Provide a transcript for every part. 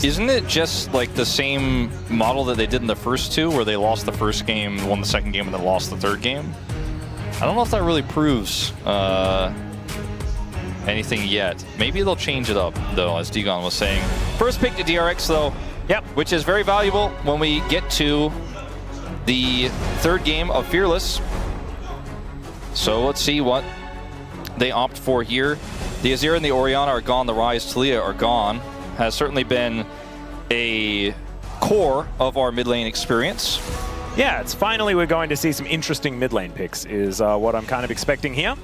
Isn't it just like the same model that they did in the first two, where they lost the first game, won the second game, and then lost the third game? I don't know if that really proves anything yet. Maybe they'll change it up, though, as Degon was saying. First pick to DRX, though. Yep. Which is very valuable when we get to the third game of Fearless. So let's see what they opt for here. The Azir and the Orianna are gone. The Ryze, Talia are gone. Has certainly been a core of our mid lane experience. Yeah, it's finally we're going to see some interesting mid lane picks is what I'm kind of expecting here.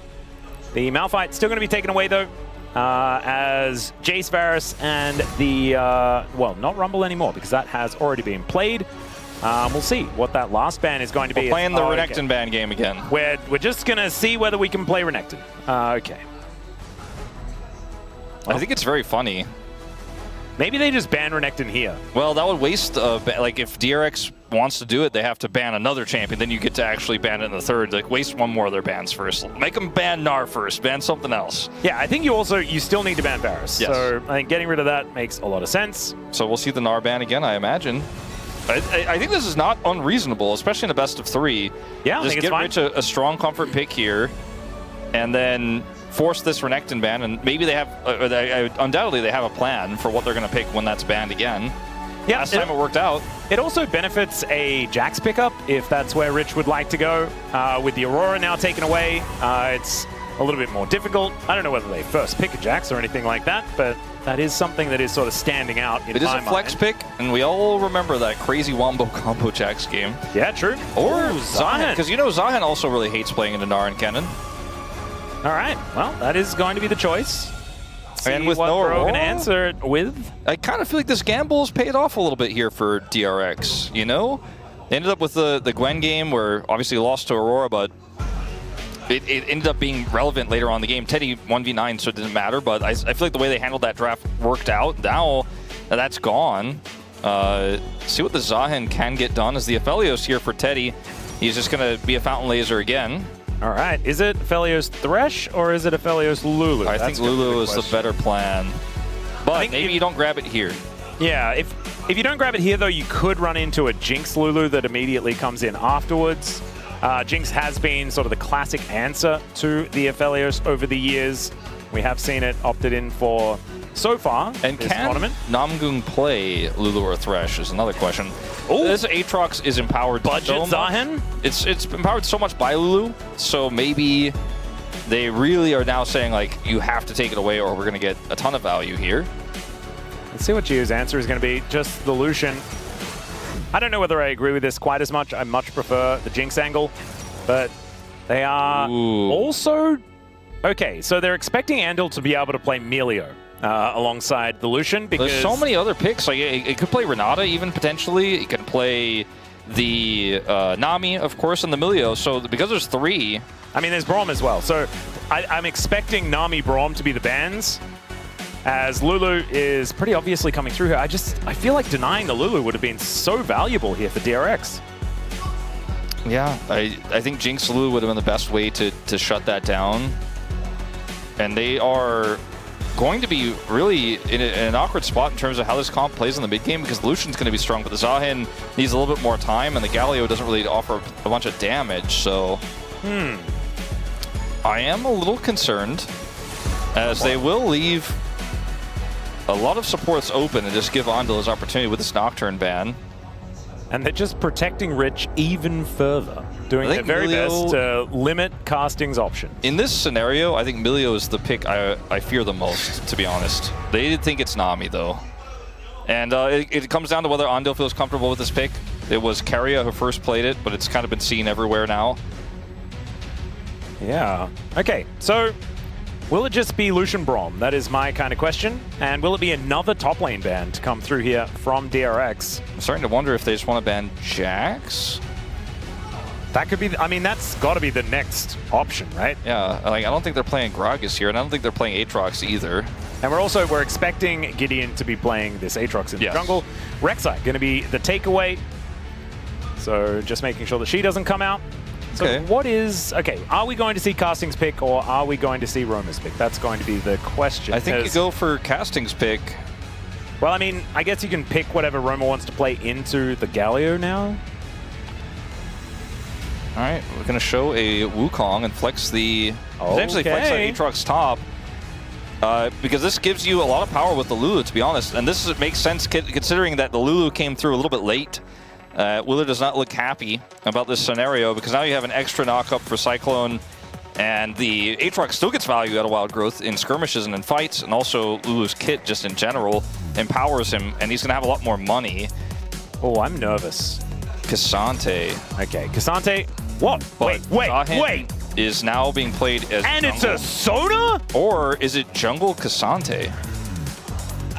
The Malphite's still going to be taken away, though, as Jace, Varus, and the, well, not Rumble anymore, because that has already been played. We'll see what that last ban is going to be. We're playing the Renekton ban game again. We're just going to see whether we can play Renekton. Okay. I think it's very funny. Maybe they just ban Renekton here. Well, that would waste, like, if DRX wants to do it, they have to ban another champion. Then you get to actually ban it in the third. Like, waste one more of their bans first. Make them ban Gnar first. Ban something else. Yeah, I think you still need to ban Varus. Yes. So I think getting rid of that makes a lot of sense. So we'll see the Gnar ban again, I imagine. I think this is not unreasonable, especially in a best of three. Yeah, I just think get it's Rich a strong comfort pick here, and then force this Renekton ban, and maybe they have, undoubtedly they have a plan for what they're going to pick when that's banned again. Yeah, last time it worked out. It also benefits a Jax pickup if that's where Rich would like to go. With the Aurora now taken away, it's a little bit more difficult. I don't know whether they first pick a Jax or anything like that, but that is something that is sort of standing out in my mind. It is a flex pick, and we all remember that crazy Wombo combo Jax game. Yeah, true. Or Zahen, because you know Zahen also really hates playing into Gnar and Kennen. All right, well, that is going to be the choice. See and with what no we're Aurora, going to answer it with. I kind of feel like this gamble has paid off a little bit here for DRX, you know? They ended up with the Gwen game where obviously lost to Aurora, but it ended up being relevant later on in the game. Teddy 1v9, so it didn't matter, but I feel like the way they handled that draft worked out. Now that's gone. See what the Zahen can get done as the Aphelios here for Teddy. He's just going to be a Fountain Laser again. All right, is it Aphelios Thresh or is it Aphelios Lulu? I think Lulu is the better plan, but maybe you don't grab it here. Yeah, if you don't grab it here, though, you could run into a Jinx Lulu that immediately comes in afterwards. Jinx has been sort of the classic answer to the Aphelios over the years. We have seen it opted in for so far and this can tournament. Namgung play Lulu or Thresh is another question. Ooh. This Aatrox is empowered Budget so much. Zahen? It's empowered so much by Lulu, so maybe they really are now saying, like, you have to take it away or we're going to get a ton of value here. Let's see what Gio's answer is going to be. Just the Lucian. I don't know whether I agree with this quite as much. I much prefer the Jinx angle, but they are also... Okay, so they're expecting Andal to be able to play Melio alongside the Lucian because... There's so many other picks. Like, it could play Renata even potentially. It could play the Nami, of course, and the Melio. So because there's three... I mean, there's Braum as well. So I'm expecting Nami Braum to be the bans, as Lulu is pretty obviously coming through here. I feel like denying the Lulu would have been so valuable here for DRX. Yeah, I think Jinx Lulu would have been the best way to shut that down. And they are going to be really in an awkward spot in terms of how this comp plays in the mid game, because Lucian's going to be strong, but the Zahen needs a little bit more time, and the Galio doesn't really offer a bunch of damage, so... I am a little concerned, as they will leave a lot of supports open and just give Andal his opportunity with this Nocturne ban. And they're just protecting Rich even further, doing their very best to limit casting's option. In this scenario, I think Melio is the pick I fear the most, to be honest. They did think it's Nami, though. And it comes down to whether Andal feels comfortable with this pick. It was Keria who first played it, but it's kind of been seen everywhere now. Yeah. Okay, so will it just be Lucian Braum? That is my kind of question. And will it be another top lane ban to come through here from DRX? I'm starting to wonder if they just want to ban Jax. That could be, I mean, that's got to be the next option, right? Yeah, like, I don't think they're playing Gragas here, and I don't think they're playing Aatrox either. And we're expecting Gideon to be playing this Aatrox in the jungle. Rek'Sai going to be the takeaway. So just making sure that she doesn't come out. So what is... Okay, are we going to see Casting's pick or are we going to see Roma's pick? That's going to be the question. I think you go for Casting's pick. Well, I mean, I guess you can pick whatever Roma wants to play into the Galio now. All right, we're going to show a Wukong and flex the... Potentially flex that Aatrox top. Because this gives you a lot of power with the Lulu, to be honest. And this makes sense considering that the Lulu came through a little bit late. Willer does not look happy about this scenario because now you have an extra knockup for Cyclone. And the Aatrox still gets value out of Wild Growth in skirmishes and in fights. And also Lulu's kit just in general empowers him. And he's going to have a lot more money. Oh, I'm nervous. K'Sante. Okay, K'Sante. What? But Wait. Is now being played as and jungle. It's a Sona? Or is it jungle K'Sante?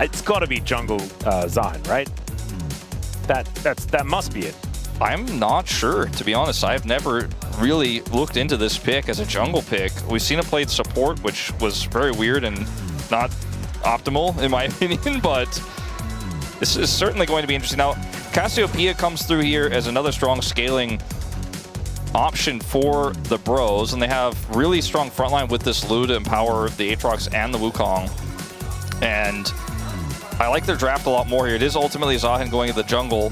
It's got to be jungle Zahin, right? That must be it. I'm not sure, to be honest. I've never really looked into this pick as a jungle pick. We've seen it played support, which was very weird and not optimal, in my opinion, but this is certainly going to be interesting. Now, Cassiopeia comes through here as another strong scaling option for the Bros, and they have really strong frontline with this Lu to empower the Aatrox and the Wukong. And I like their draft a lot more here. It is ultimately Zahin going to the jungle,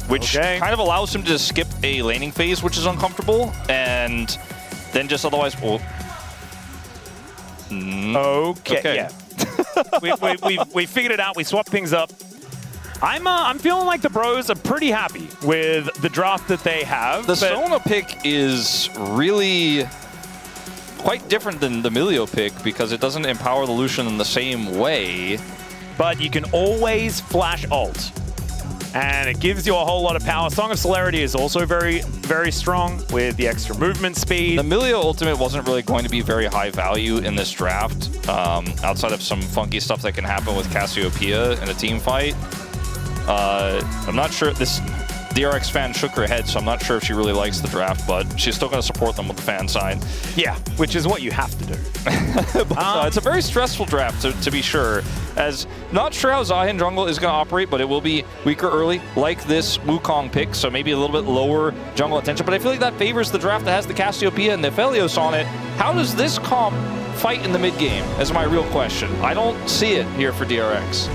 which kind of allows him to skip a laning phase, which is uncomfortable, and then just otherwise... Well, okay. Yeah. we figured it out. We swapped things up. I'm feeling like the Bros are pretty happy with the draft that they have. The Sona pick is really quite different than the Milio pick because it doesn't empower the Lucian in the same way. But you can always flash ult. And it gives you a whole lot of power. Song of Celerity is also very, very strong with the extra movement speed. The Milio ultimate wasn't really going to be very high value in this draft, outside of some funky stuff that can happen with Cassiopeia in a team fight. I'm not sure, this DRX fan shook her head, so I'm not sure if she really likes the draft, but she's still going to support them with the fan sign. Yeah, which is what you have to do. But, it's a very stressful draft, to be sure. As not sure how Zahin jungle is going to operate, but it will be weaker early, like this Wukong pick, so maybe a little bit lower jungle attention. But I feel like that favors the draft that has the Cassiopeia and the Aphelios on it. How does this comp fight in the mid game, is my real question. I don't see it here for DRX.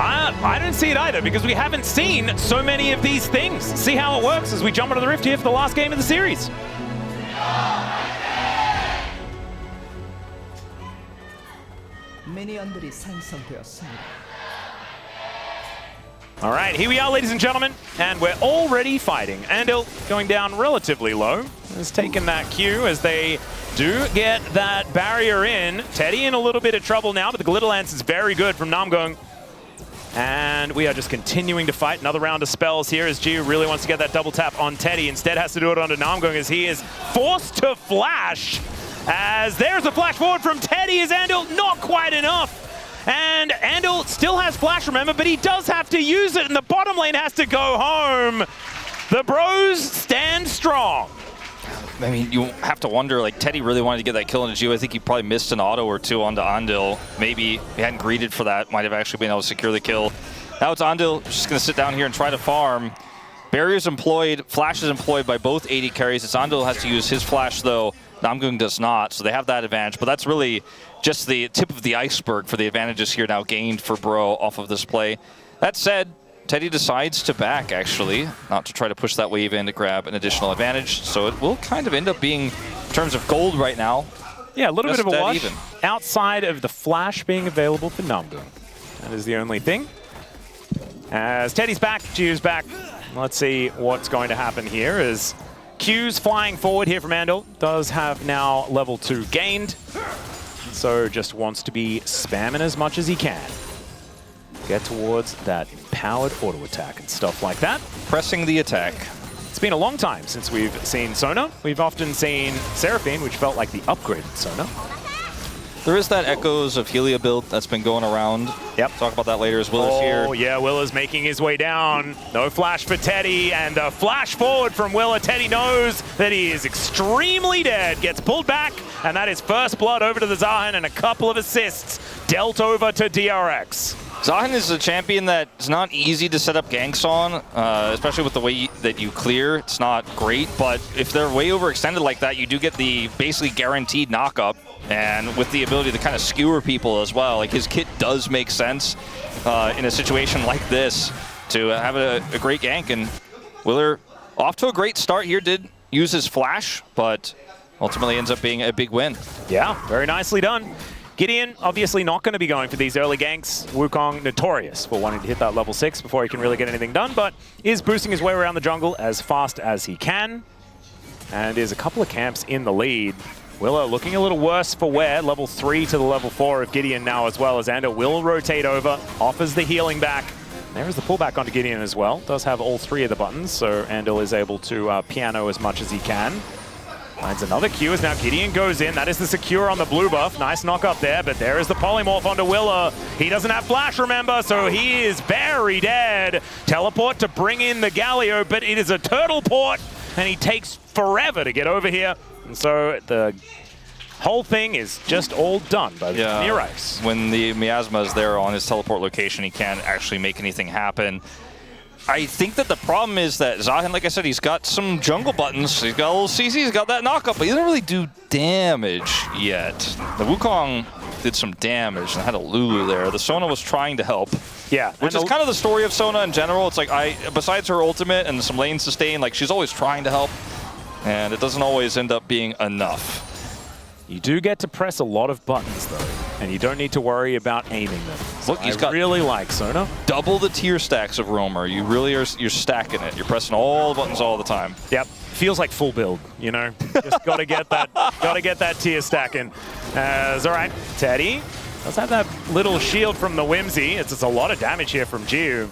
I don't see it either, because we haven't seen so many of these things. See how it works as we jump into the Rift here for the last game of the series. All right, here we are, ladies and gentlemen, and we're already fighting. Andil going down relatively low, has taken that Q as they do get that barrier in. Teddy in a little bit of trouble now, but the Glitter Lance is very good from Namgung. And we are just continuing to fight. Another round of spells here as Jiu really wants to get that double tap on Teddy. Instead has to do it onto Namgung as he is forced to flash. As there's a flash forward from Teddy as Andil, not quite enough. And Andil still has flash, remember, but he does have to use it, and the bottom lane has to go home. The Bros stand strong. I mean, you have to wonder, like, Teddy really wanted to get that kill into Gio. I think he probably missed an auto or two onto Andil. Maybe he hadn't greeted for that, might have actually been able to secure the kill. Now it's Andil just going to sit down here and try to farm. Barriers employed, flash is employed by both AD carries. It's Andil has to use his flash, though. Namgung does not, so they have that advantage. But that's really just the tip of the iceberg for the advantages here now gained for Bro off of this play. That said, Teddy decides to back, actually, not to try to push that wave in to grab an additional advantage. So it will kind of end up being, in terms of gold right now, yeah, a little bit of a wash even. Outside of the flash being available for Namgung. That is the only thing. As Teddy's back, Jiu's back. Let's see what's going to happen here as Q's flying forward here from Andil. Does have now level 2 gained. So just wants to be spamming as much as he can. Get towards that empowered auto attack and stuff like that. Pressing the attack. It's been a long time since we've seen Sona. We've often seen Seraphine, which felt like the upgraded Sona. There is that Echoes of Helia build that's been going around. Yep. Talk about that later as Willer's here. Oh, yeah, Willer's making his way down. No flash for Teddy, and a flash forward from Willer. Teddy knows that he is extremely dead. Gets pulled back, and that is first blood over to the Zahin, and a couple of assists dealt over to DRX. Zahin is a champion that's not easy to set up ganks on, especially with the way that you clear. It's not great, but if they're way overextended like that, you do get the basically guaranteed knockup. and with the ability to kind of skewer people as well. Like, his kit does make sense in a situation like this to have a great gank. And Willer, off to a great start here, did use his flash, but ultimately ends up being a big win. Yeah, very nicely done. Gideon obviously not going to be going for these early ganks. Wukong notorious for wanting to hit that level 6 before he can really get anything done, but is boosting his way around the jungle as fast as he can. And is a couple of camps in the lead. Willer looking a little worse for wear. Level 3 to the level 4 of Gideon now as well, as Andal will rotate over, offers the healing back. There is the pullback onto Gideon as well. Does have all 3 of the buttons, so Andal is able to piano as much as he can. Finds another Q as now Gideon goes in. That is the secure on the blue buff. Nice knock up there, but there is the polymorph onto Willer. He doesn't have flash, remember, so he is very dead. Teleport to bring in the Galio, but it is a turtle port, and he takes forever to get over here. And so the whole thing is just all done by the DRX. When the Miasma is there on his teleport location, he can't actually make anything happen. I think that the problem is that Zahin, like I said, he's got some jungle buttons. He's got a little CC, he's got that knockup, but he doesn't really do damage yet. The Wukong did some damage and had a Lulu there. The Sona was trying to help. Yeah. Which is kind of the story of Sona in general. It's like, besides her ultimate and some lane sustain, like, she's always trying to help, and it doesn't always end up being enough. You do get to press a lot of buttons, though, and you don't need to worry about aiming them. So look, he's got really like Sona. Double the tier stacks of Roamer. You really are, you're stacking it. You're pressing all the buttons all the time. Yep. Feels like full build, you know? Just gotta get that tier stacking. All right, Teddy does have that little shield from the Whimsy. It's a lot of damage here from Jiu.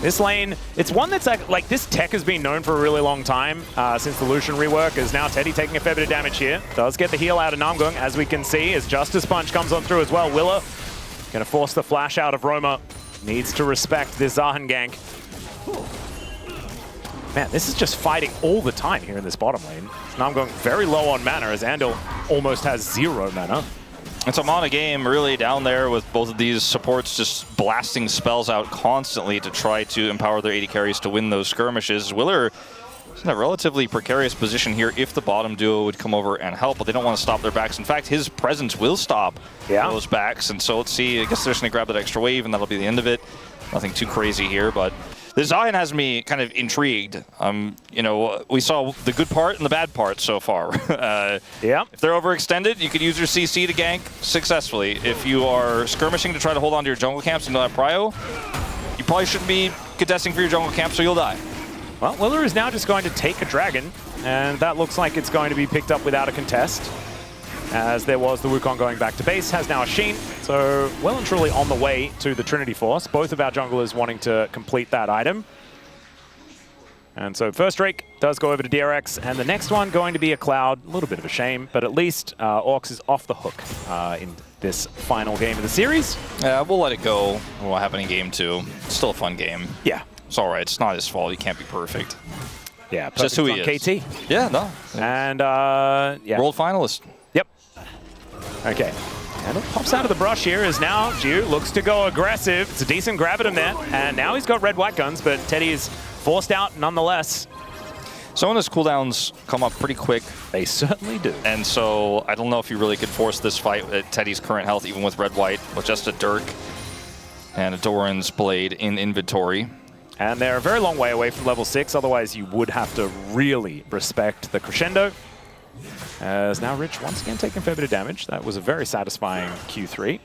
This lane, it's one that's like this tech has been known for a really long time since the Lucian rework. Is now Teddy taking a fair bit of damage here. Does get the heal out of Namgung, as we can see, as Justice Punch comes on through as well. Willer gonna force the flash out of Roma. Needs to respect this Zahin gank. Man, this is just fighting all the time here in this bottom lane. Namgung very low on mana, as Andal almost has 0 mana. It's a mana game really down there with both of these supports just blasting spells out constantly to try to empower their AD carries to win those skirmishes. Willer is in a relatively precarious position here if the bottom duo would come over and help, but they don't want to stop their backs. In fact, his presence will stop those backs, and so let's see. I guess they're just going to grab that extra wave, and that'll be the end of it. Nothing too crazy here, but the Zahin has me kind of intrigued. You know, we saw the good part and the bad part so far. If they're overextended, you could use your CC to gank successfully. If you are skirmishing to try to hold on to your jungle camps and you don't have prio, you probably shouldn't be contesting for your jungle camp, so you'll die. Well, Willer is now just going to take a dragon, and that looks like it's going to be picked up without a contest. As there was the Wukong going back to base, has now a Sheen. So well and truly on the way to the Trinity Force. Both of our junglers wanting to complete that item. And so first Drake does go over to DRX, and the next one going to be a Cloud. A little bit of a shame, but at least Orcs is off the hook in this final game of the series. Yeah, we'll let it go. We'll have any game 2. It's still a fun game. Yeah. It's all right. It's not his fault. He can't be perfect. Yeah, it's just who he is. KT. Yeah, no. And yeah. World finalist. Yep. Okay. And it pops out of the brush here as now Jiu looks to go aggressive. It's a decent grab at him there. And now he's got red-white guns, but Teddy is forced out nonetheless. Sona's cooldowns come up pretty quick. They certainly do. And so I don't know if you really could force this fight at Teddy's current health, even with red-white, with just a Dirk and a Doran's Blade in inventory. And they're a very long way away from level 6, otherwise you would have to really respect the crescendo. As now Rich once again taking a fair bit of damage. That was a very satisfying Q3.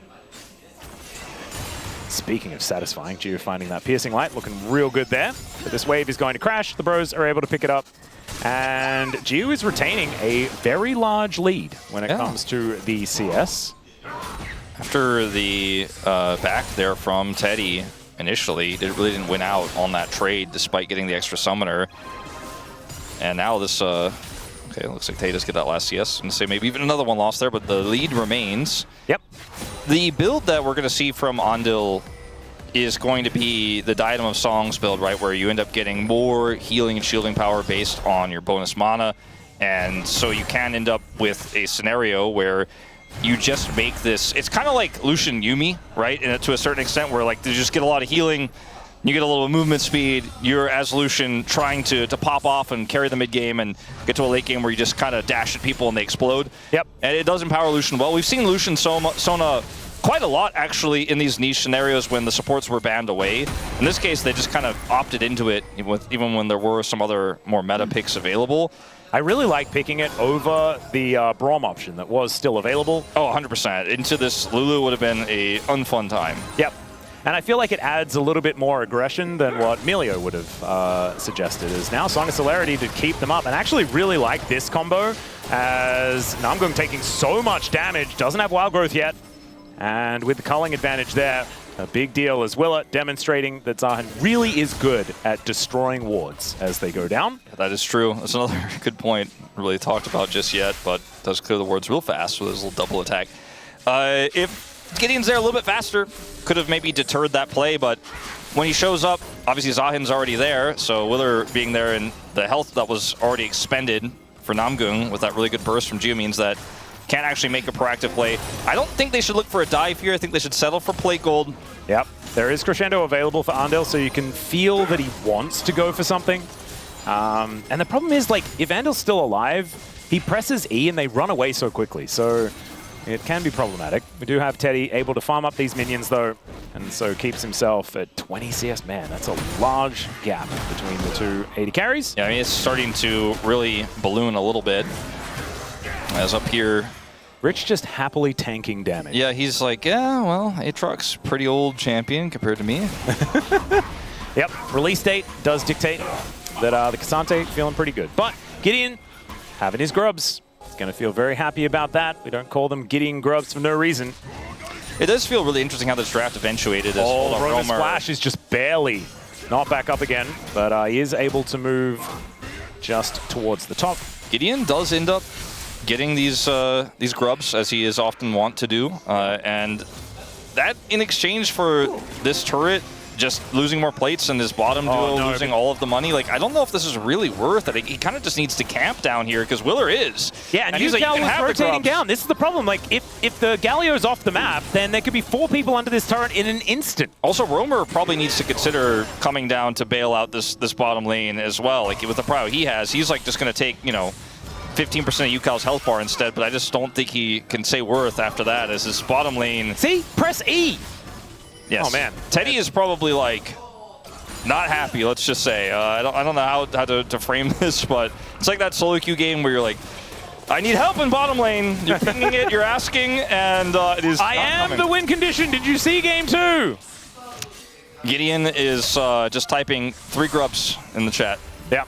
Speaking of satisfying, Jiu finding that piercing light, looking real good there. But this wave is going to crash. The bros are able to pick it up. And Jiu is retaining a very large lead when it comes to the CS. After the back there from Teddy, initially, it really didn't win out on that trade despite getting the extra summoner. And now this, okay, looks like Teddy does get that last CS. I'm going to say maybe even another one lost there, but the lead remains. Yep. The build that we're going to see from Andal is going to be the Diadem of Songs build, right, where you end up getting more healing and shielding power based on your bonus mana. And so you can end up with a scenario where you just make this, it's kind of like Lucian Yuumi, right? And to a certain extent where like you just get a lot of healing, You get a little movement speed. You're, as Lucian, trying to pop off and carry the mid game and get to a late game where you just kind of dash at people and they explode. Yep. And it does empower Lucian well. We've seen Lucian Sona quite a lot, actually, in these niche scenarios when the supports were banned away. In this case, they just kind of opted into it, even when there were some other more meta picks available. I really like picking it over the Braum option that was still available. Oh, 100%. Into this, Lulu would have been a unfun time. Yep. And I feel like it adds a little bit more aggression than what Melio would have suggested. Is now Song of Celerity to keep them up. And actually really like this combo as Namgung taking so much damage, doesn't have Wild Growth yet. And with the culling advantage there, a big deal as Willa demonstrating that Zahin really is good at destroying wards as they go down. That is true. That's another good point. Really talked about just yet, but does clear the wards real fast with his little double attack. If Gideon's there a little bit faster, could have maybe deterred that play, but when he shows up, obviously Zahin's already there, so Willer being there and the health that was already expended for Namgung with that really good burst from Gio means that can't actually make a proactive play. I don't think they should look for a dive here. I think they should settle for plate gold. Yep, there is Crescendo available for Andel, so you can feel that he wants to go for something. And the problem is, like, if Andel's still alive, he presses E and they run away so quickly, so it can be problematic. We do have Teddy able to farm up these minions, though, and so keeps himself at 20 CS. Man, that's a large gap between the two 80 carries. Yeah, I mean, it's starting to really balloon a little bit. As up here, Rich just happily tanking damage. yeah, he's like, yeah, well, Aatrox's pretty old champion compared to me. Yep, release date does dictate that the Cassante feeling pretty good. But Gideon having his grubs. He's going to feel very happy about that. We don't call them Gideon grubs for no reason. It does feel really interesting how this draft eventuated. As Romer's Flash is just barely not back up again, but he is able to move just towards the top. Gideon does end up getting these grubs, as he is often wont to do, and that in exchange for this turret just losing more plates and his bottom duo losing all of the money. Like, I don't know if this is really worth it. He kind of just needs to camp down here because Willer is. Yeah, and he's like, was rotating down. This is the problem. Like, if the Galio's off the map, then there could be 4 people under this turret in an instant. Also, Romer probably needs to consider coming down to bail out this bottom lane as well. Like, with the prio he has, he's like just going to take, 15% of UCal's health bar instead, but I just don't think he can say worth after that as his bottom lane. See? Press E! Yes. Oh, man. Teddy is probably, like, not happy, let's just say. I don't know how to frame this, but it's like that solo queue game where you're like, I need help in bottom lane. You're pinging it, you're asking, and it is I am coming. The win condition. Did you see game 2? Gideon is just typing 3 grubs in the chat. Yeah.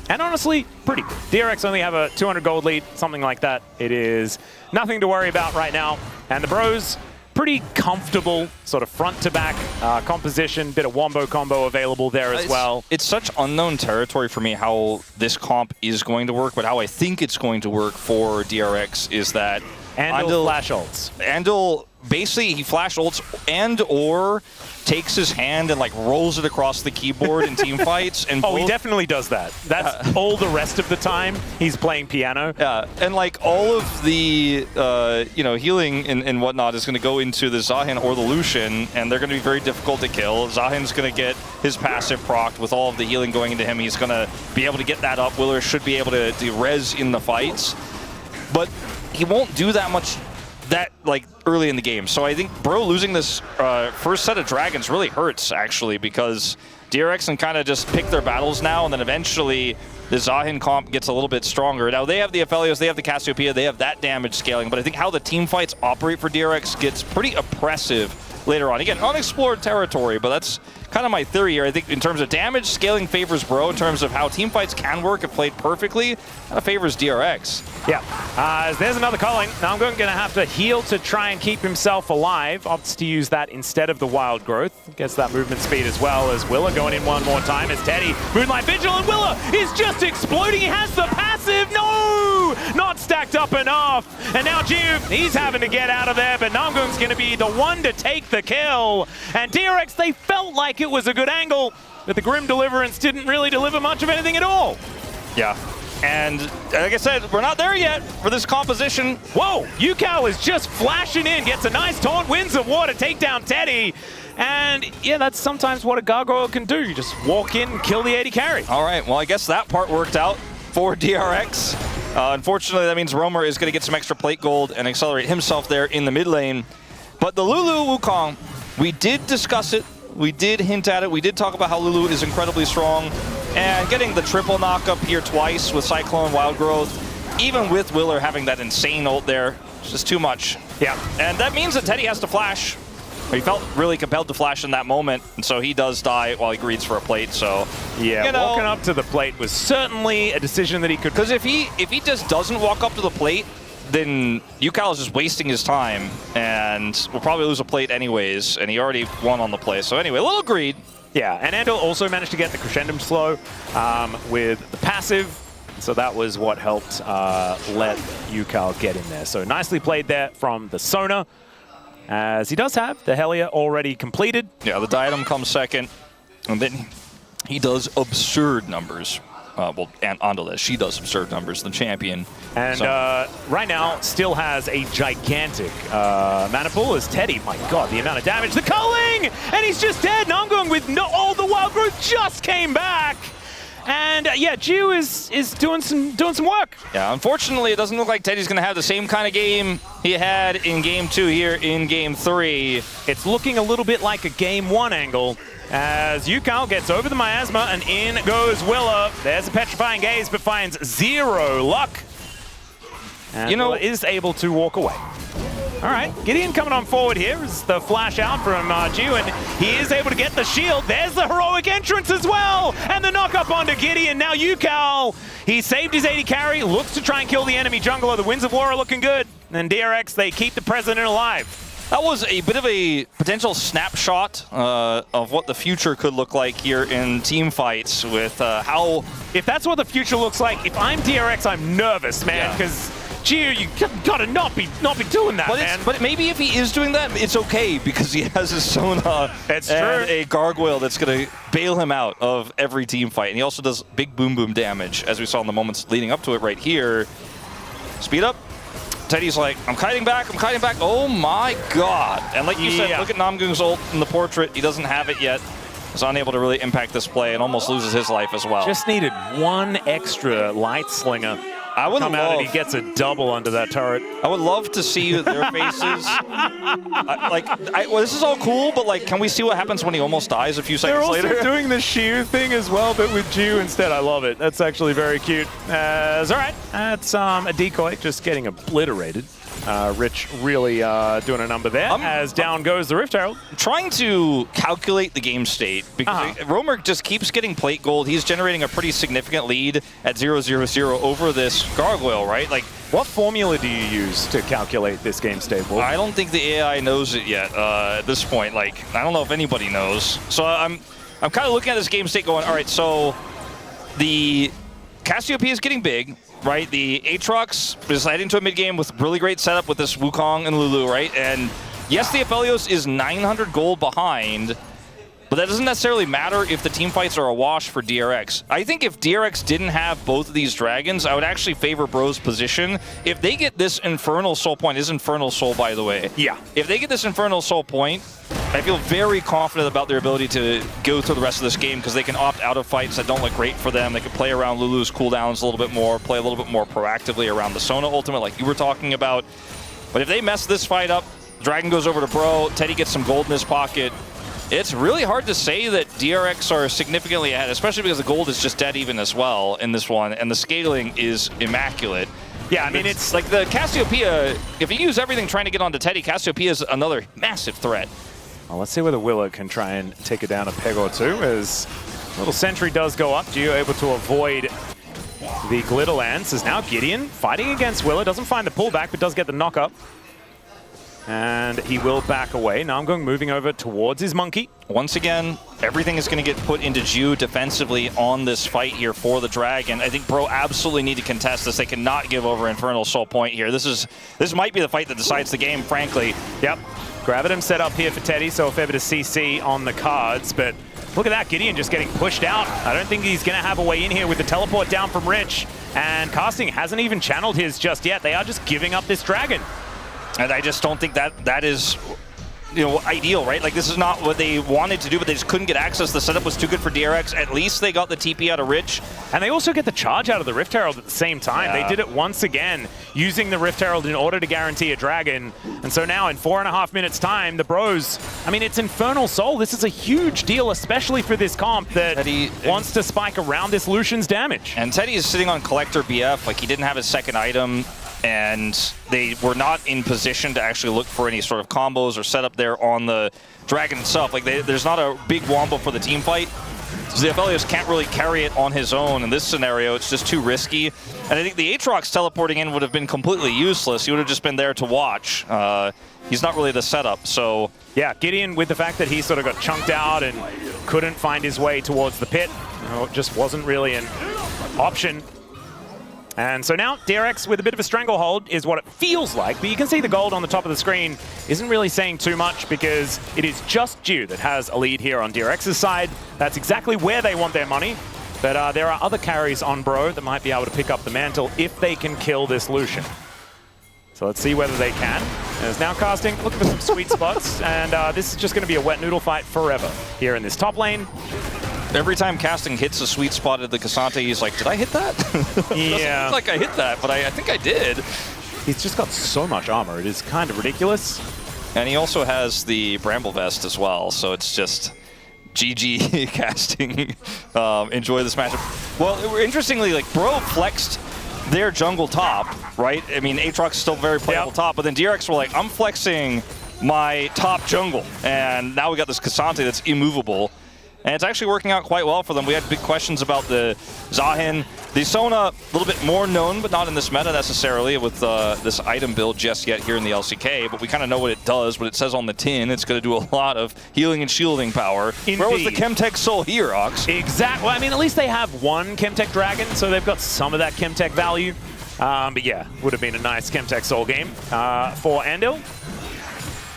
And honestly, pretty good. DRX only have a 200 gold lead, something like that. It is nothing to worry about right now. And the bros, pretty comfortable sort of front to back composition, bit of wombo combo available there as well. It's such unknown territory for me how this comp is going to work, but how I think it's going to work for DRX is that Andel flash ults. Andel, basically, he flash ults and/or takes his hand and like rolls it across the keyboard in team fights. And he definitely does that. That's all the rest of the time he's playing piano. Yeah, and like all of the healing and whatnot is going to go into the Zahin or the Lucian, and they're going to be very difficult to kill. Zahin's going to get his passive procced with all of the healing going into him. He's going to be able to get that up. Willer should be able to res in the fights, but he won't do that much early in the game. So I think Bro losing this first set of dragons really hurts, actually, because DRX can kind of just pick their battles now, and then eventually the Zahin comp gets a little bit stronger. Now they have the Aphelios, they have the Cassiopeia, they have that damage scaling, but I think how the team fights operate for DRX gets pretty oppressive later on. Again, unexplored territory, but that's kind of my theory here. I think in terms of damage, scaling favors Bro. In terms of how team fights can work if played perfectly, kind of favors DRX. Yeah. There's another calling. Now I'm going to have to heal to try and keep himself alive. Opts to use that instead of the wild growth. Gets that movement speed as well as Willa going in one more time as Teddy. Moonlight Vigil, and Willa is just exploding. He has the passive. No! Not stacked up enough. And now Gio, he's having to get out of there, but Namgung's going to be the one to take the kill. And DRX, they felt like it was a good angle, but the Grim Deliverance didn't really deliver much of anything at all. Yeah. And like I said, we're not there yet for this composition. Whoa, Yukao is just flashing in, gets a nice taunt, Winds of Water, take down Teddy. And yeah, that's sometimes what a gargoyle can do. You just walk in and kill the AD carry. All right, well, I guess that part worked out for DRX. Unfortunately, that means Romer is going to get some extra plate gold and accelerate himself there in the mid lane. But the Lulu Wukong, we did discuss it. We did hint at it. We did talk about how Lulu is incredibly strong. And getting the triple knock up here twice with Cyclone, Wild Growth, even with Willer having that insane ult there, it's just too much. Yeah. And that means that Teddy has to flash. He felt really compelled to flash in that moment, and so he does die while he greets for a plate, so... Yeah, you know, walking up to the plate was certainly a decision that he could... Because if he just doesn't walk up to the plate, then Yukao is just wasting his time, and will probably lose a plate anyways, and he already won on the play. So anyway, a little greed. Yeah, and Andal also managed to get the Crescendum slow with the passive, so that was what helped let Yukao get in there. So nicely played there from the Sona, as he does have the Helia already completed. Yeah, the Diadem comes second, and then he does absurd numbers. Well, and Andales, she does absurd numbers, the champion. And right now, still has a gigantic mana pool as Teddy. My God, the amount of damage. The culling! And he's just dead. Namgung with all the Wild Growth just came back. And yeah, Jiu is doing some work. Yeah, unfortunately, it doesn't look like Teddy's going to have the same kind of game he had in Game 2 here in Game 3. It's looking a little bit like a Game 1 angle, as Yukao gets over the miasma and in goes Willa. There's a petrifying gaze, but finds zero luck. And you know, Willa is able to walk away. All right, Gideon coming on forward here is the flash out from Jiu, and he is able to get the shield. There's the heroic entrance as well, and the knock up onto Gideon. Now Yukao, he saved his AD carry, looks to try and kill the enemy jungler. The Winds of War are looking good, and DRX, they keep the president alive. That was a bit of a potential snapshot of what the future could look like here in team fights with how... If that's what the future looks like, if I'm DRX, I'm nervous, man, because Jiu, you gotta not be doing that, man. But maybe if he is doing that, it's okay, because he has his Sona and a gargoyle that's going to bail him out of every team fight. And he also does big boom boom damage, as we saw in the moments leading up to it right here. Speed up. Teddy's like, I'm kiting back, I'm kiting back. Oh my God. And like you said, look at Namgung's ult in the portrait. He doesn't have it yet. He's unable to really impact this play and almost loses his life as well. Just needed one extra light slinger. I would come out and he gets a double under that turret. I would love to see their faces. Well, this is all cool, but like, can we see what happens when he almost dies a few seconds later? They're also doing the Shiu thing as well, but with Jiu instead. I love it. That's actually very cute. All right, that's a decoy just getting obliterated. Rich really doing a number there as down goes the Rift Herald. Trying to calculate the game state because Romer just keeps getting plate gold. He's generating a pretty significant lead at 0-0-0 over this gargoyle, right? Like, what formula do you use to calculate this game state? I don't think the AI knows it yet at this point. Like, I don't know if anybody knows. So I'm kind of looking at this game state going, all right, so the Cassiopeia is getting big. Right, the Aatrox is heading to a mid game with really great setup with this Wukong and Lulu, right? And yes, the Aphelios is 900 gold behind, but that doesn't necessarily matter if the team fights are a wash for DRX. I think if DRX didn't have both of these dragons, I would actually favor Bro's position. If they get this Infernal Soul point, is Infernal Soul, by the way. Yeah. If they get this Infernal Soul point, I feel very confident about their ability to go through the rest of this game because they can opt out of fights that don't look great for them. They can play around Lulu's cooldowns a little bit more, play a little bit more proactively around the Sona ultimate like you were talking about. But if they mess this fight up, Dragon goes over to Bro, Teddy gets some gold in his pocket. It's really hard to say that DRX are significantly ahead, especially because the gold is just dead even as well in this one, and the scaling is immaculate. Yeah, I mean, it's like the Cassiopeia, if you use everything trying to get onto Teddy, Cassiopeia is another massive threat. Well, let's see whether Willa can try and take it down a peg or two, as a little sentry does go up. Gio able to avoid the Glitter Lance, as now Gideon fighting against Willa, doesn't find the pullback, but does get the knock up. And he will back away. Now I'm going moving over towards his monkey. Once again, everything is going to get put into Jiu defensively on this fight here for the Dragon. I think Bro absolutely need to contest this. They cannot give over Infernal Soul point here. This might be the fight that decides the game, frankly. Yep. Gravitum set up here for Teddy, so a fair bit of CC on the cards, but look at that, Gideon just getting pushed out. I don't think he's going to have a way in here with the teleport down from Rich, And Casting hasn't even channeled his just yet. They are just giving up this dragon. And I just don't think that is, ideal, right? Like, this is not what they wanted to do, but they just couldn't get access. The setup was too good for DRX. At least they got the TP out of Rich. And they also get the charge out of the Rift Herald at the same time. Yeah. They did it once again, using the Rift Herald in order to guarantee a dragon. And so now, in 4.5 minutes' time, the Bros, I mean, it's Infernal Soul. This is a huge deal, especially for this comp that Teddy wants to spike around this Lucian's damage. And Teddy is sitting on Collector BF. Like, he didn't have his second item, and they were not in position to actually look for any sort of combos or setup there on the dragon itself. Like, there's not a big wombo for the team fight. So Zefelios can't really carry it on his own in this scenario. It's just too risky. And I think the Aatrox teleporting in would have been completely useless. He would have just been there to watch. He's not really the setup, so... Yeah, Gideon, with the fact that he sort of got chunked out and couldn't find his way towards the pit, it just wasn't really an option. And so now, DRX with a bit of a stranglehold is what it feels like, but you can see the gold on the top of the screen isn't really saying too much because it is just Dew that has a lead here on DRX's side. That's exactly where they want their money, but there are other carries on Bro that might be able to pick up the mantle if they can kill this Lucian. So let's see whether they can. There's now Casting, looking for some sweet spots, and this is just going to be a wet noodle fight forever here in this top lane. Every time Casting hits a sweet spot at the Cassante, he's like, did I hit that? Yeah. Doesn't look like I hit that, but I think I did. He's just got so much armor. It is kind of ridiculous. And he also has the Bramble Vest as well, so it's just GG Casting. Enjoy this matchup. Well, interestingly, like, Bro flexed their jungle top, right? I mean, Aatrox is still very playable top, but then DRX were like, I'm flexing my top jungle. And now we got this Cassante that's immovable. And it's actually working out quite well for them. We had big questions about the Zahin. The Sona, a little bit more known, but not in this meta necessarily with this item build just yet here in the LCK. But we kind of know what it does, what it says on the tin. It's going to do a lot of healing and shielding power. Indeed. Where was the Chemtech Soul here, Ox? Exactly. Well, I mean, at least they have one Chemtech Dragon, so they've got some of that Chemtech value. But yeah, would have been a nice Chemtech Soul game for Andil.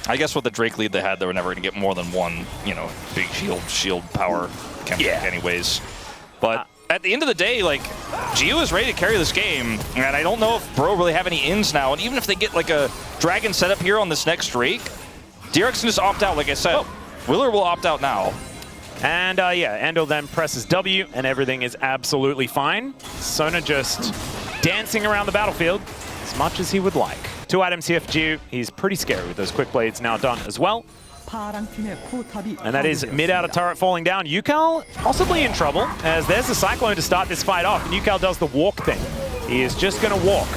I guess with the Drake lead they had, they were never going to get more than one, big shield power Chemtech anyways. But at the end of the day, like, Geo is ready to carry this game, and I don't know if Bro really have any ins now. And even if they get like a dragon setup here on this next Drake, DRX can just opt out, like I said. Willer will opt out now. And yeah, Andil then presses W, and everything is absolutely fine. Sona just dancing around the battlefield as much as he would like. 2 items here for Dew. He's pretty scary with those quick blades now done as well. And that is mid out of turret falling down. Yukal possibly in trouble, as there's the Cyclone to start this fight off, and Yukal does the walk thing. He is just going to walk.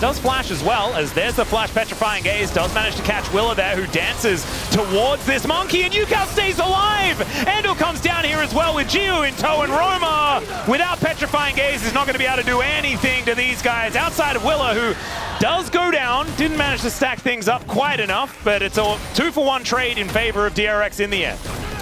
Does flash as well, as there's the flash Petrifying Gaze. Does manage to catch Willa there, who dances towards this monkey, and Yukal stays alive! Andil comes down here as well with Geo in tow, and Roma, without Petrifying Gaze, is not going to be able to do anything to these guys outside of Willa, who does go down. Didn't manage to stack things up quite enough, but it's a 2-for-1 trade in favor of DRX in the end.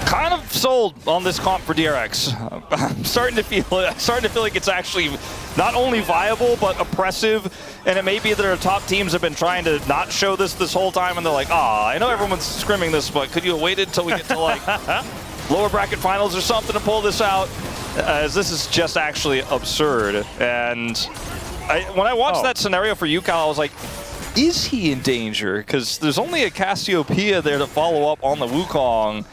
Kind of sold on this comp for DRX. I'm starting to feel like it's actually not only viable but oppressive, and it may be that our top teams have been trying to not show this whole time, and they're like, I know everyone's scrimming this, but could you have waited till we get to like lower bracket finals or something to pull this out? As this is just actually absurd. And when I watched that scenario for Yukal, I was like, is he in danger? Because there's only a Cassiopeia there to follow up on the Wukong.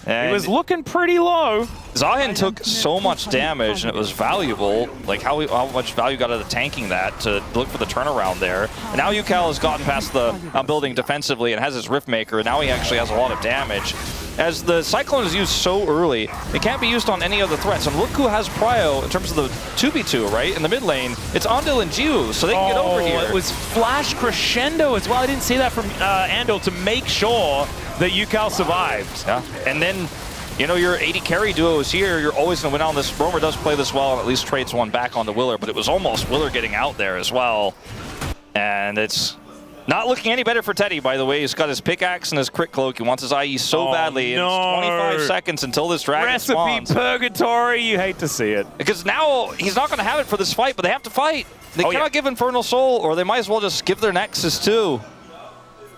And he was looking pretty low. Zahin took so much damage, and it was valuable. Like, how much value got out of tanking that to look for the turnaround there. And now Yukal has gotten past the building defensively and has his Riftmaker, and now he actually has a lot of damage. As the Cyclone is used so early, it can't be used on any other threats. And look who has Prio in terms of the 2v2, right? In the mid lane, it's Andil and Geo, so they can get over here. It was Flash Crescendo as well. I didn't see that from Andil to make sure that Yukal survived. Yeah, and then, your 80 carry duo is here. You're always going to win on this. Romer does play this well and at least trades one back onto Willer, but it was almost Willer getting out there as well. And it's not looking any better for Teddy, by the way. He's got his pickaxe and his crit cloak. He wants his IE so badly. No. It's 25 seconds until this dragon spawns. Purgatory, you hate to see it. Because now he's not going to have it for this fight, but they have to fight. They cannot give Infernal Soul, or they might as well just give their Nexus too.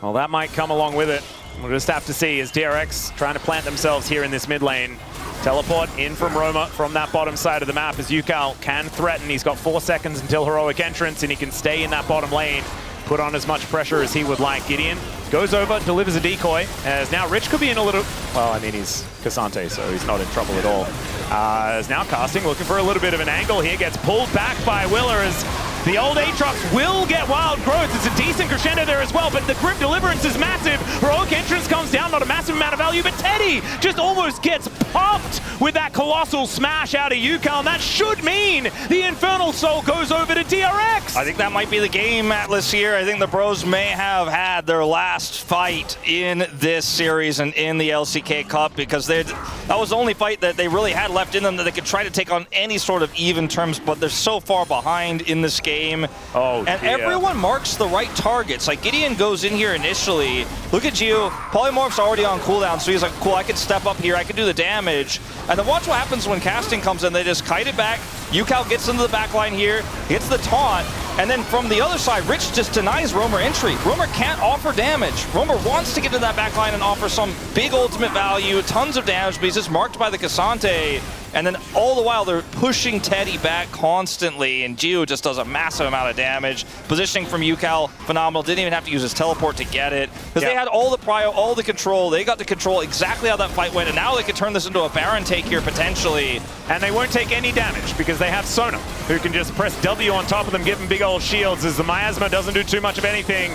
Well, that might come along with it. We'll just have to see as DRX trying to plant themselves here in this mid lane to Teleport in from Roma from that bottom side of the map as Yukal can threaten. He's got 4 seconds until heroic entrance, and he can stay in that bottom lane, put on as much pressure as he would like. Gideon goes over, delivers a decoy, as now Rich could be in a little... Well, I mean, he's Cassante, so he's not in trouble at all. As now Casting, looking for a little bit of an angle here, gets pulled back by Willer as the old Aatrox will get wild growth. It's a decent crescendo there as well, but the Grim Deliverance is massive. Heroic entrance comes down, not a massive amount of value, but Teddy just almost gets pumped with that colossal smash out of Yukal, and that should mean the Infernal Soul goes over to DRX. I think that might be the game, Atlas, here. I think the Bros may have had their last fight in this series and in the LCK Cup, because that was the only fight that they really had left in them that they could try to take on any sort of even terms, but they're so far behind in this game. Oh, and dear. Everyone marks the right targets. Like, Gideon goes in here initially. Look at you. Polymorph's already on cooldown, so he's like, cool, I can step up here. I can do the damage. And then watch what happens when Casting comes in. They just kite it back. Yukal gets into the back line here, gets the taunt, and then from the other side, Rich just denies Roamer entry. Roamer can't offer damage. Roamer wants to get to that back line and offer some big ultimate value, tons of damage, but he's just marked by the Cassante. And then all the while, they're pushing Teddy back constantly, and Gio just does a massive amount of damage. Positioning from Yukal, phenomenal. Didn't even have to use his teleport to get it, because they had all the prio, all the control. They got to control exactly how that fight went, and now they could turn this into a Baron take here, potentially. And they won't take any damage, because they have Sona, who can just press W on top of them, give them big old shields, as the Miasma doesn't do too much of anything.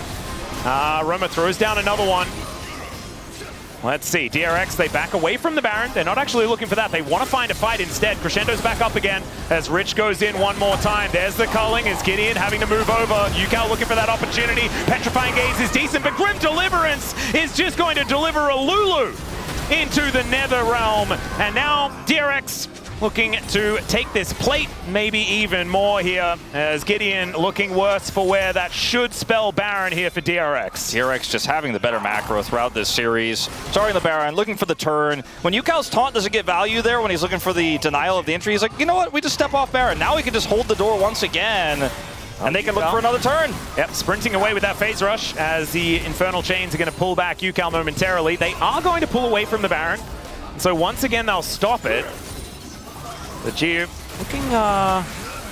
Roma throws down another one. Let's see, DRX, they back away from the Baron. They're not actually looking for that. They want to find a fight instead. Crescendo's back up again as Rich goes in one more time. There's the culling as Gideon having to move over. Yukal looking for that opportunity. Petrifying Gaze is decent, but Grim Deliverance is just going to deliver a Lulu into the Nether Realm. And now DRX looking to take this plate, maybe even more here, as Gideon looking worse for wear. That should spell Baron here for DRX. DRX just having the better macro throughout this series. Starting the Baron, looking for the turn. When Yukal's taunt doesn't get value there, when he's looking for the denial of the entry, he's like, you know what, we just step off Baron. Now we can just hold the door once again, and they can look for another turn. Yep, sprinting away with that phase rush as the Infernal Chains are going to pull back Yukal momentarily. They are going to pull away from the Baron, so once again they'll stop it. The Geo looking about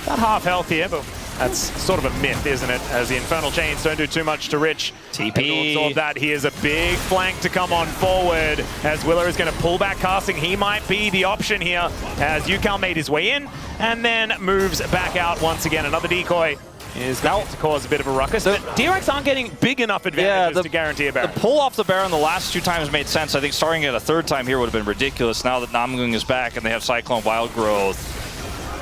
half health here, but that's sort of a myth, isn't it? As the Infernal Chains don't do too much to Rich. TP. Absorb that. He is a big flank to come on forward as Willer is going to pull back Casting. He might be the option here as Yukal made his way in and then moves back out once again. Another decoy is going to cause a bit of a ruckus, but DRX aren't getting big enough advantages to guarantee a Baron. The pull off the Baron the last 2 times made sense. I think starting it a 3rd time here would have been ridiculous now that Namgung is back and they have Cyclone Wild Growth.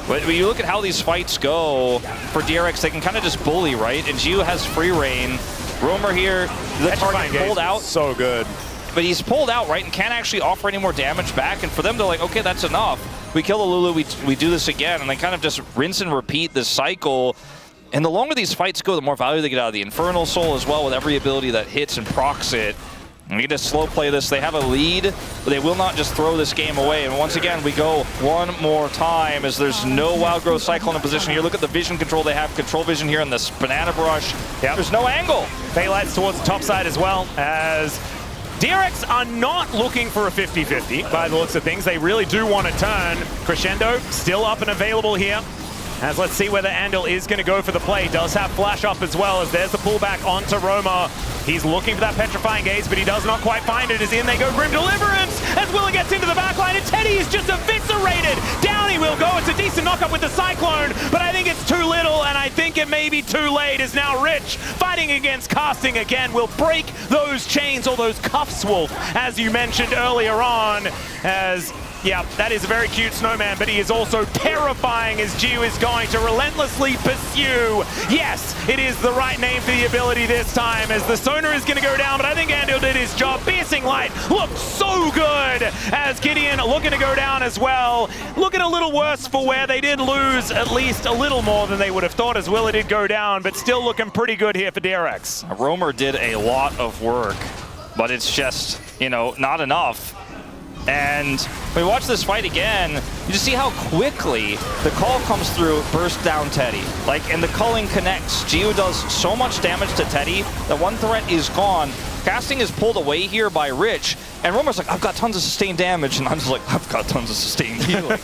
But when you look at how these fights go for DRX, they can kind of just bully, right? And Gio has free reign. Roamer here, the target pulled out. So good. But he's pulled out, right, and can't actually offer any more damage back. And for them, they're like, okay, that's enough. We kill the Lulu, we do this again. And they kind of just rinse and repeat this cycle. And the longer these fights go, the more value they get out of the Infernal Soul as well, with every ability that hits and procs it. And we can just slow play this. They have a lead, but they will not just throw this game away. And once again, we go one more time as there's no Wild Growth Cyclone in position here. Look at the vision control they have. Control vision here in this Banana Brush. Yep. There's no angle. Phaelites towards the top side as well, as DRX are not looking for a 50-50 by the looks of things. They really do want to turn. Crescendo still up and available here. As let's see whether Andal is going to go for the play. Does have flash up as well, as there's the pullback onto Roma. He's looking for that Petrifying Gaze, but he does not quite find it. As in they go Grim Deliverance, as Willer gets into the backline, and Teddy is just eviscerated. Down he will go. It's a decent knockup with the Cyclone, but I think it's too little, and I think it may be too late, as now Rich, fighting against Casting again, will break those chains, or those cuffs, Wolf, as you mentioned earlier on, as... yeah, that is a very cute snowman, but he is also terrifying as Gio is going to relentlessly pursue. Yes, it is the right name for the ability this time, as the Sonar is going to go down, but I think Andal did his job. Piercing Light looked so good as Gideon looking to go down as well. Looking a little worse for where they did lose at least a little more than they would have thought, as Willer did go down, but still looking pretty good here for DRX. Roamer did a lot of work, but it's just, you know, not enough. And when we watch this fight again, you just see how quickly the call comes through, burst down Teddy. Like, and the culling connects. Gio does so much damage to Teddy that one threat is gone. Casting is pulled away here by Rich, and Romer's like, I've got tons of sustained damage, and I'm just like, I've got tons of sustained healing.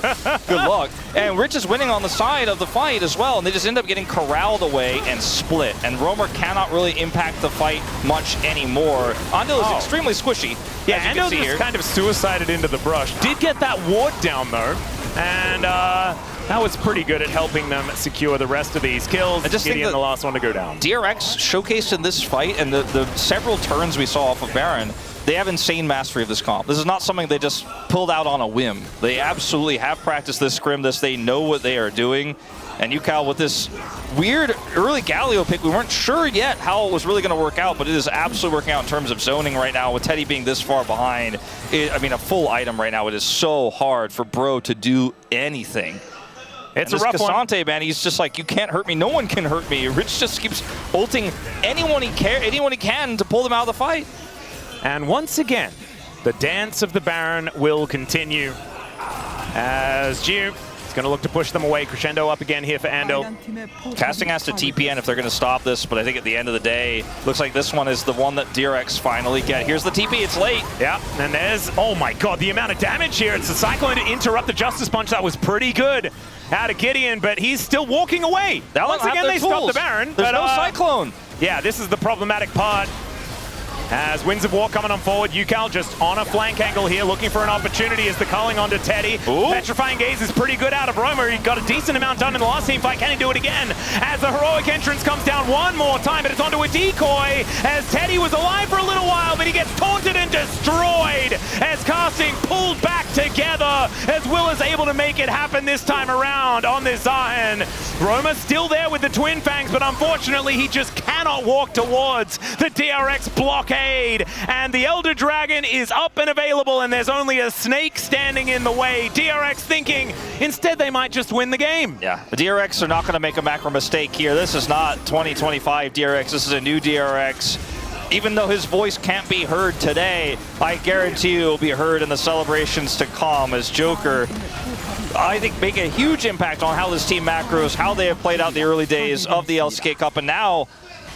Good luck. And Rich is winning on the side of the fight as well, and they just end up getting corralled away and split. And Romer cannot really impact the fight much anymore. Ando is extremely squishy. Yeah, Ando just kind of suicided into the brush. Did get that ward down though, and that was pretty good at helping them secure the rest of these kills. I just think the last one to go down. DRX showcased in this fight, and the several turns we saw off of Baron, they have insane mastery of this comp. This is not something they just pulled out on a whim. They absolutely have practiced this scrim, they know what they are doing. And UCal with this weird early Galio pick, we weren't sure yet how it was really going to work out, but it is absolutely working out in terms of zoning right now. With Teddy being this far behind, I mean, a full item right now, it is so hard for Bro to do anything. It's a rough Cassante, man, he's just like, you can't hurt me, no one can hurt me. Rich just keeps ulting anyone he can to pull them out of the fight. And once again, the dance of the Baron will continue as Jiu going to look to push them away. Crescendo up again here for Ando. Casting has to TPN if they're going to stop this, but I think at the end of the day, looks like this one is the one that DRX finally get. Here's the TP, it's late. Yeah, and there's, oh my god, the amount of damage here. It's the Cyclone to interrupt the Justice Punch. That was pretty good out of Gideon, but he's still walking away. Once again, they stopped the Baron. There's no Cyclone. Yeah, this is the problematic part. As Winds of War coming on forward, UCal just on a flank angle here, looking for an opportunity as the culling onto Teddy. Ooh. Petrifying Gaze is pretty good out of Romer. He got a decent amount done in the last team fight. Can he do it again? As the heroic entrance comes down one more time, but it's onto a decoy, as Teddy was alive for a little while, but he gets taunted and destroyed as Casting pulled back together, as Will is able to make it happen this time around on this Zahen. Romer still there with the Twin Fangs, but unfortunately he just cannot walk towards the DRX blockade. And the Elder Dragon is up and available, and there's only a snake standing in the way. DRX thinking instead they might just win the game. Yeah, the DRX are not going to make a macro mistake here. This is not 2025 DRX. This is a new DRX. Even though his voice can't be heard today, I guarantee you it will be heard in the celebrations to come as Joker, I think, make a huge impact on how this team macros, how they have played out the early days of the LCK Cup, and now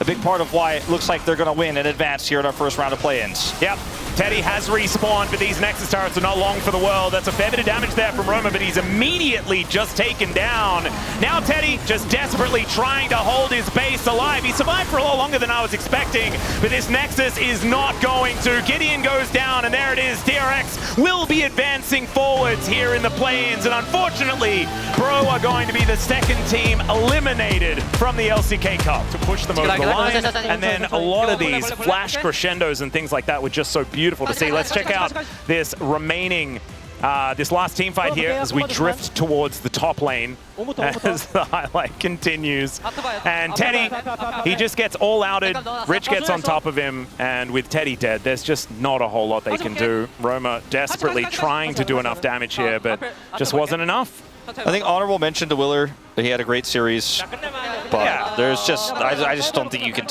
a big part of why it looks like they're going to win and advance here in our first round of play-ins. Yep. Teddy has respawned, but these Nexus turrets are not long for the world. That's a fair bit of damage there from Romer, but he's immediately just taken down. Now Teddy just desperately trying to hold his base alive. He survived for a lot longer than I was expecting, but this Nexus is not going to. Gideon goes down, and there it is. DRX will be advancing forwards here in the play-ins, and unfortunately, Bro are going to be the second team eliminated from the LCK Cup to push them over the line. And then a lot of these flash crescendos and things like that were just so beautiful to see. Let's check out this remaining, this last team fight here as we drift towards the top lane as the highlight continues. And Teddy, he just gets all outed. Rich gets on top of him, and with Teddy dead, there's just not a whole lot they can do. Romer desperately trying to do enough damage here, but just wasn't enough. I think honorable mention to Willer. He had a great series, but there's just, I just don't think you can